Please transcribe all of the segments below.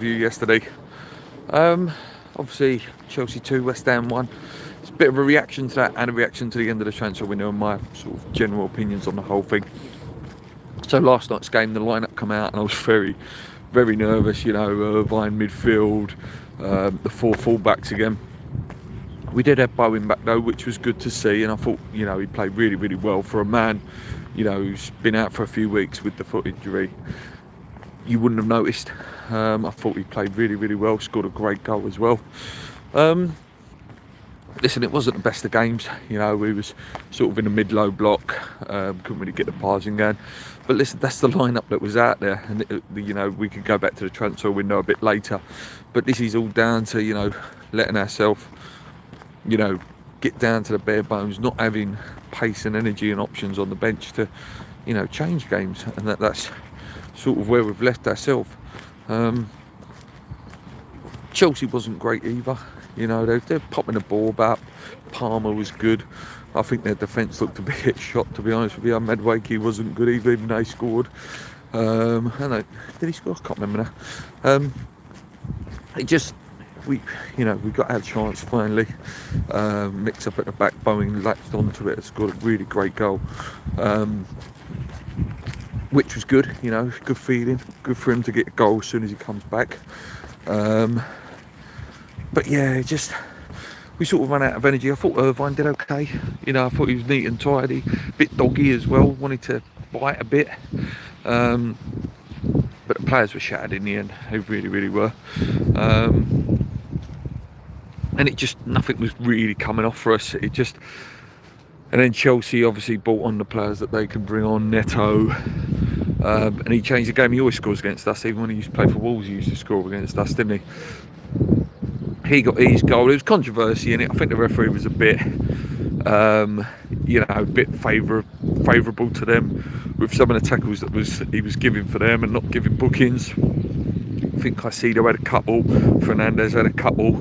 Yesterday. Obviously Chelsea 2, West Ham 1. It's a bit of a reaction to that and a reaction to the end of the transfer window and my sort of general opinions on the whole thing. So last night's game, the lineup come out and I was very, very nervous. Irvine midfield, the four fullbacks again. We did have Bowen back though, which was good to see, and I thought he played really, really well for a man who's been out for a few weeks with the foot injury. You wouldn't have noticed. I thought he played really, really well, scored a great goal as well. Listen, it wasn't the best of games. We was sort of in a mid-low block, couldn't really get the passing going. But listen, that's the lineup that was out there, and we could go back to the transfer window a bit later. But this is all down to letting ourselves get down to the bare bones, not having pace and energy and options on the bench to change games, and that's sort of where we've left ourselves. Chelsea wasn't great either. They're popping the ball about. Palmer was good. I think their defence looked a bit shot, to be honest with you. Medwakey wasn't good either, even though he scored. I don't know, did he score? I can't remember now. We got our chance finally. Mix up at the back, Bowen latched onto it and scored a really great goal. Which was good, good feeling, good for him to get a goal as soon as he comes back. But yeah, we sort of ran out of energy. I thought Irvine did okay. I thought he was neat and tidy, a bit doggy as well, wanted to bite a bit. But the players were shattered in the end, they really, really were. And nothing was really coming off for us. And then Chelsea obviously brought on the players that they can bring on, Neto. And he changed the game. He always scores against us. Even when he used to play for Wolves, he used to score against us, didn't he? He got his goal. There was controversy in it. I think the referee was a bit, favourable to them with some of the tackles that he was giving for them and not giving bookings. I think Caicedo had a couple. Fernandez had a couple.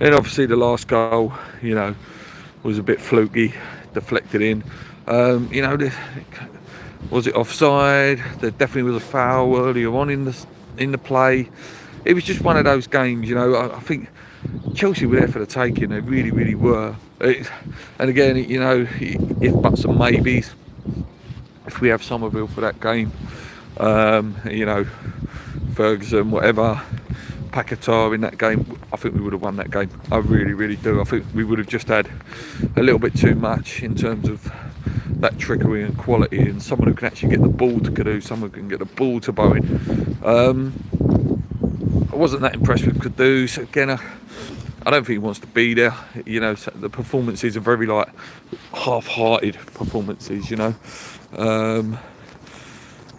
And obviously the last goal, was a bit fluky, deflected in. Was it offside? There definitely was a foul earlier on in the play. It was just one of those games, I think Chelsea were there for the taking. They really, really were. And again, if buts and maybes, if we have Somerville for that game, Ferguson, whatever, Paquetá in that game, I think we would have won that game. I really, really do. I think we would have just had a little bit too much in terms of that trickery and quality, and someone who can actually get the ball to Kadu, someone who can get the ball to Bowen. I wasn't that impressed with Kadu, so again, I don't think he wants to be there. So the performances are very half-hearted performances.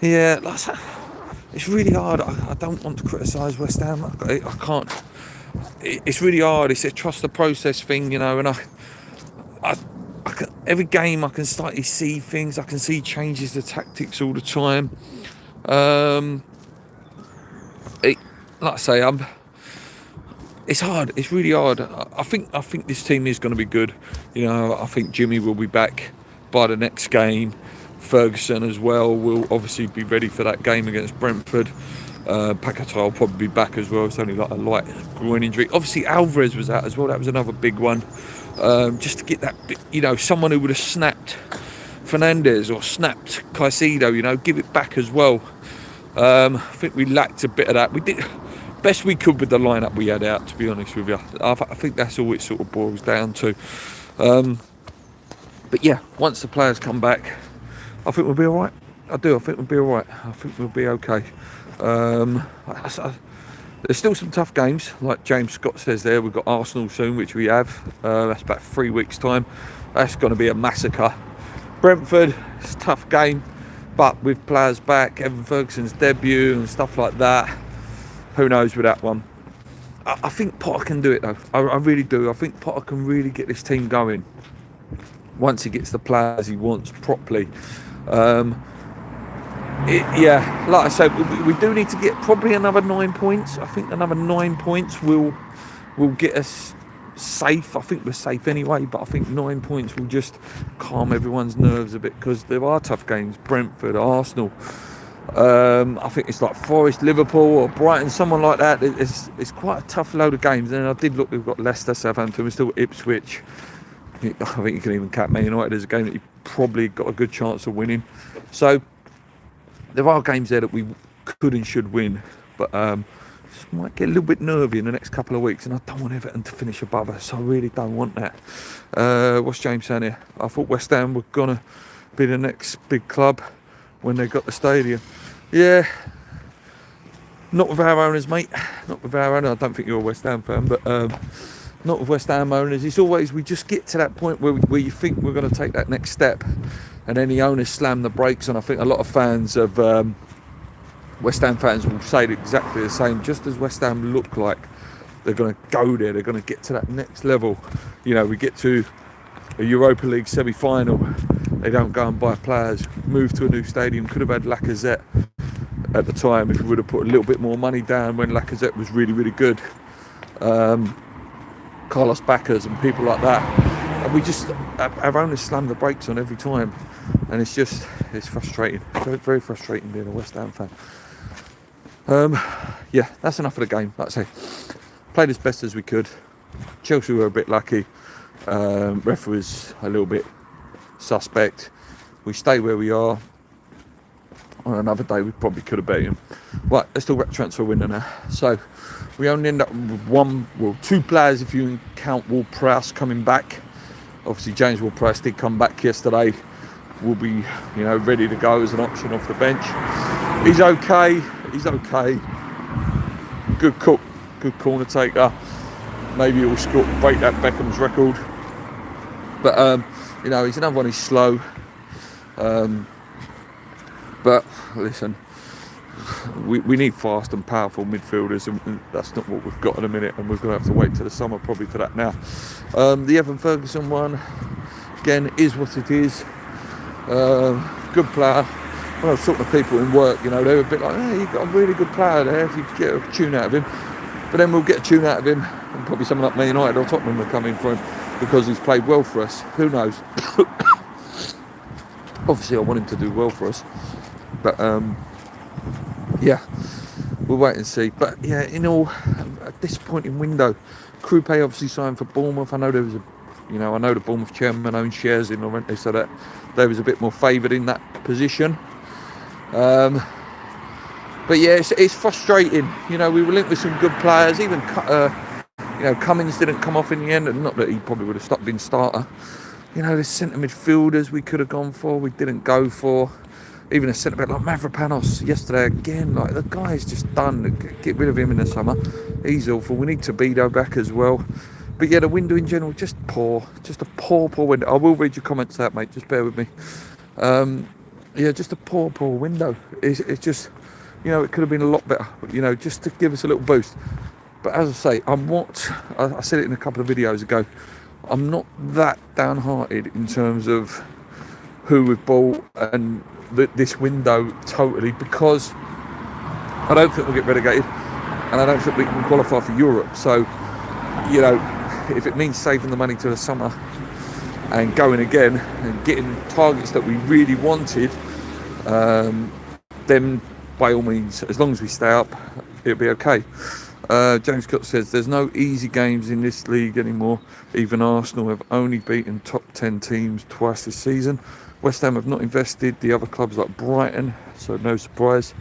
It's really hard. I don't want to criticise West Ham. I can't. It's really hard. It's a trust the process thing, and I can, every game I can start to see things. I can see changes to tactics all the time. It's hard. It's really hard. I think this team is going to be good. I think Jimmy will be back by the next game. Ferguson as well will obviously be ready for that game against Brentford. Paquetá will probably be back as well. It's only like a light groin injury. Obviously Alvarez was out as well. That was another big one. Just to get that, someone who would have snapped Fernandez or snapped Caicedo, give it back as well. I think we lacked a bit of that. We did best we could with the lineup we had out, to be honest with you. I think that's all it sort of boils down to. But yeah, once the players come back, I think we'll be all right. I do. I think we'll be all right. I think we'll be okay. There's still some tough games, like James Scott says there. We've got Arsenal soon, which we have. That's about 3 weeks' time. That's going to be a massacre. Brentford, it's a tough game, but with players back, Evan Ferguson's debut and stuff like that, who knows with that one. I think Potter can do it though. I really do. I think Potter can really get this team going once he gets the players he wants properly. Like I said, we do need to get probably another 9 points. I think another 9 points will get us safe. I think we're safe anyway, but I think 9 points will just calm everyone's nerves a bit, because there are tough games. Brentford, Arsenal, I think it's like Forest, Liverpool or Brighton, someone like that. It's quite a tough load of games. And I did look, we've got Leicester, Southampton, we're still Ipswich. I think you can even cap Man United as a game that you probably got a good chance of winning. So there are games there that we could and should win, but just might get a little bit nervy in the next couple of weeks, and I don't want Everton to finish above us. I really don't want that. What's James saying here? I thought West Ham were gonna be the next big club when they got the stadium. Yeah, not with our owners, mate. Not with our owners. I don't think you're a West Ham fan, but not with West Ham owners. It's always, we just get to that point where you think we're going to take that next step, and then the owners slam the brakes. And I think a lot of fans of West Ham fans will say exactly the same. Just as West Ham look like they're going to go there, they're going to get to that next level. You know, we get to a Europa League semi-final, they don't go and buy players, move to a new stadium. Could have had Lacazette at the time if we would have put a little bit more money down when Lacazette was really, really good. Carlos Backers and people like that, and we just, our owners slam the brakes on every time, and it's frustrating, very, very frustrating being a West Ham fan. Yeah, that's enough of the game. Like I say, played as best as we could. Chelsea were a bit lucky. Ref was a little bit suspect. We stay where we are. On another day we probably could have beaten him. Right, let's talk about transfer window now. So we only end up with two players if you count Ward-Prowse coming back. Obviously James Ward-Prowse did come back yesterday. Will be, ready to go as an option off the bench. He's okay. Good cook, good corner taker. Maybe he'll break that Beckham's record. But he's another one. He's slow. But listen, we need fast and powerful midfielders, and that's not what we've got in a minute, and we're going to have to wait till the summer probably for that now. The Evan Ferguson one, again, is what it is. Good player. When I was talking to people in work, they were a bit like, hey, you've got a really good player there if you could get a tune out of him. But then we'll get a tune out of him, and probably someone like Man United or Tottenham will come in for him because he's played well for us. Who knows? Obviously, I want him to do well for us. But yeah, we'll wait and see. But yeah, in all, a disappointing window. Krupe obviously signed for Bournemouth. I know there was I know the Bournemouth chairman owns shares in Laurenti, so that they was a bit more favoured in that position. But yeah, it's frustrating. We were linked with some good players. Even Cummins didn't come off in the end, and not that he probably would have stopped being starter. There's centre midfielders we could have gone for, we didn't go for. Even a centre back like Mavropanos yesterday again. Like, the guy is just done. Get rid of him in the summer. He's awful. We need Tobido back as well. But yeah, the window in general, just poor. Just a poor window. I will read your comments out, mate. Just bear with me. Yeah, just a poor window. It's just, it could have been a lot better. Just to give us a little boost. But as I say, I said it in a couple of videos ago. I'm not that downhearted in terms of who we've bought and this window totally, because I don't think we'll get relegated, and I don't think we can qualify for Europe. So, if it means saving the money to the summer and going again and getting targets that we really wanted, then by all means, as long as we stay up, it'll be okay. James Scott says there's no easy games in this league anymore. Even Arsenal have only beaten top 10 teams twice this season. West Ham have not invested. The other clubs like Brighton, so no surprise.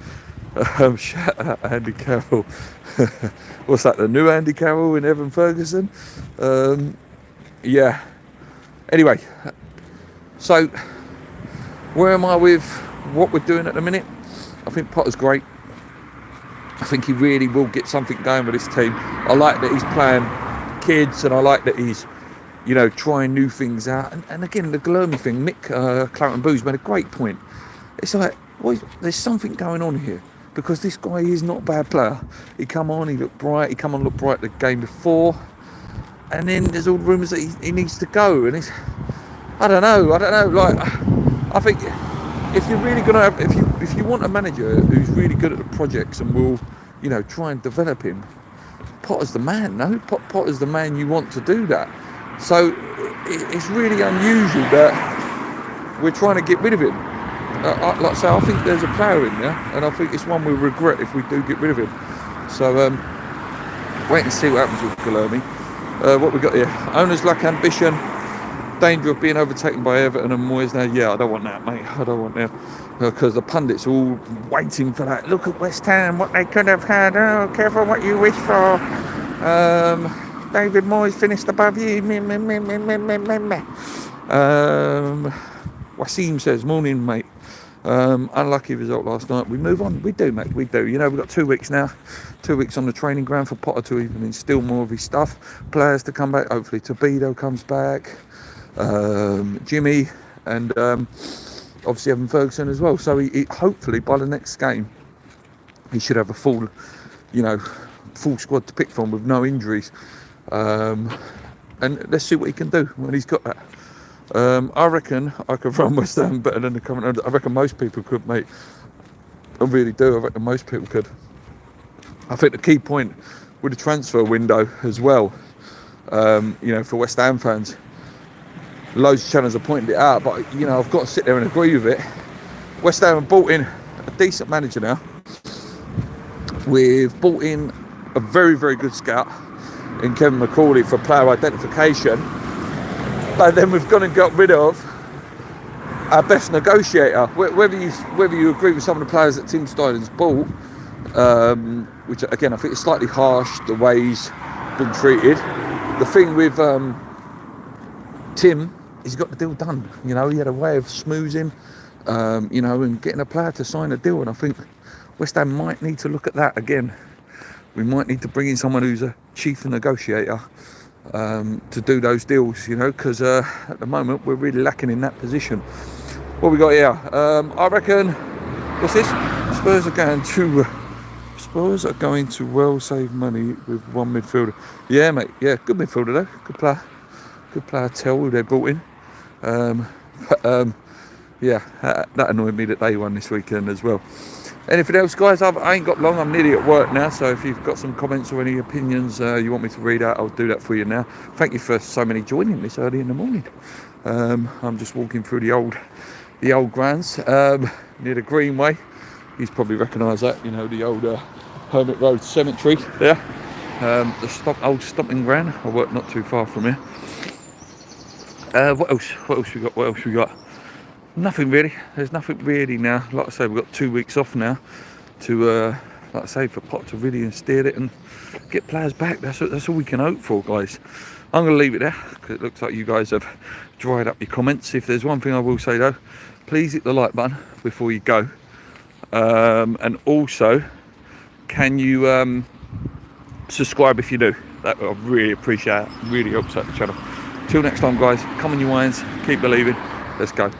Shout out Andy Carroll. What's that, the new Andy Carroll in Evan Ferguson? Yeah. Anyway, so where am I with what we're doing at the minute? I think Potter's great. I think he really will get something going with this team. I like that he's playing kids, and I like that he's trying new things out. And again, the Guilherme thing, Mick Clarenboo's made a great point. It's like, there's something going on here, because this guy is not a bad player. He looked bright. He looked bright the game before. And then there's all the rumours that he needs to go. And I don't know. Like, I think if you're really going to have, if you want a manager who's really good at the projects and will, try and develop him, Potter's the man, no? Potter's the man you want to do that. So it's really unusual that we're trying to get rid of him. like I say, I think there's a player in there, and I think it's one we'll regret if we do get rid of him. So wait and see what happens with Guilherme. What we got here? Owners lack ambition. Danger of being overtaken by Everton and Moyes now. Yeah, I don't want that, mate. I don't want that. Because the pundits are all waiting for that. Look at West Ham, what they could have had. Oh, careful what you wish for. David Moyes finished above you. Wasim says, morning, mate. Unlucky result last night. We move on. We do, mate. We do. You know, we've got 2 weeks now. 2 weeks on the training ground for Potter to even instill more of his stuff. Players to come back. Hopefully Tobido comes back. Jimmy and obviously Evan Ferguson as well. So he hopefully by the next game he should have a full squad to pick from with no injuries. And let's see what he can do when he's got that. I reckon I could run West Ham better than the current. I reckon most people could, mate. I really do. I reckon most people could. I think the key point with the transfer window as well, for West Ham fans, loads of channels have pointed it out, but I've got to sit there and agree with it. West Ham have brought in a decent manager now. We've brought in a very, very good scout in Kevin McCauley for player identification. But then we've gone and got rid of our best negotiator. Whether you agree with some of the players that Tim Stein's bought, which again I think is slightly harsh the way he's been treated. The thing with Tim, he's got the deal done. He had a way of smoozing, and getting a player to sign a deal. And I think West Ham might need to look at that again. We might need to bring in someone who's a chief negotiator. To do those deals, because at the moment we're really lacking in that position. What we got here? I reckon. What's this? Spurs are going to well save money with one midfielder. Yeah, mate. Yeah, good midfielder though. Good player. Tell who they brought in. That annoyed me that they won this weekend as well. Anything else, guys? I ain't got long. I'm nearly at work now, so if you've got some comments or any opinions you want me to read out, I'll do that for you now. Thank you for so many joining this early in the morning. I'm just walking through the old grounds near the Greenway. He's probably recognised that, the old Hermit Road Cemetery there. The old stomping ground. I work not too far from here. What else we got? Nothing really. There's nothing really now. Like I say, we've got 2 weeks off now to, for Potter to really instill it and get players back. That's all we can hope for, guys. I'm going to leave it there because it looks like you guys have dried up your comments. If there's one thing I will say though, please hit the like button before you go. And also, can you subscribe if you do? That I really appreciate it. Really helps out the channel. Till next time, guys. Come on, you irons. Keep believing. Let's go.